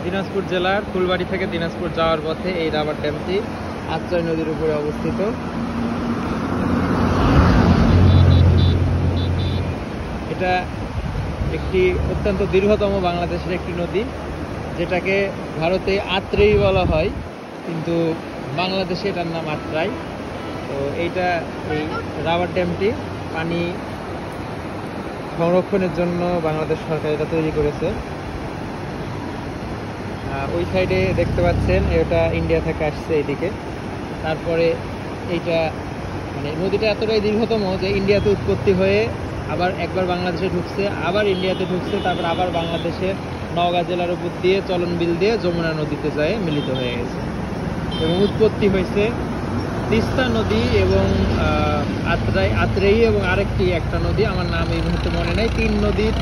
দিনাজপুর জেলার ফুলবাড়ি থেকে দিনাজপুর যাওয়ার পথে এই রাবার ড্যামটি আত্রাই নদীর উপরে অবস্থিত। এটা একটি অত্যন্ত দীর্ঘতম বাংলাদেশের একটি নদী, যেটাকে ভারতে আত্রেয়ী বলা হয়, কিন্তু বাংলাদেশে এটার নাম আত্রাই। তো এই রাবার ড্যামটি পানি সংরক্ষণের জন্য বাংলাদেশ সরকার এটা তৈরি করেছে। ওই সাইডে দেখতে পাচ্ছেন এটা ইন্ডিয়া থেকে আসছে এইদিকে। তারপরে এইটা নদীটা এতটাই দীর্ঘতম যে ইন্ডিয়াতে উৎপত্তি হয়ে আবার একবার বাংলাদেশে ঢুকছে, আবার ইন্ডিয়াতে ঢুকছে, তারপর আবার বাংলাদেশের নওগাঁ জেলার উপর দিয়ে চলন বিল দিয়ে যমুনা নদীতে যায় মিলিত হয়ে গেছে। এবং উৎপত্তি হয়েছে তিস্তা নদী এবং আত্রেয়ী এবং একটা নদী, আমার নাম এই মুহূর্তে মনে নেই। 3 নদীর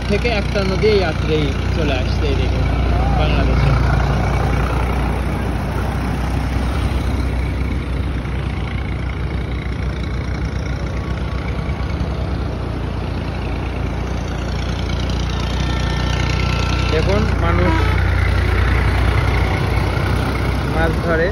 থেকে একটা নদী এই আত্রেয়ী চলে আসছে এইদিকে বাংলাদেশে। দেখুন মানুষ মাছ ধরে।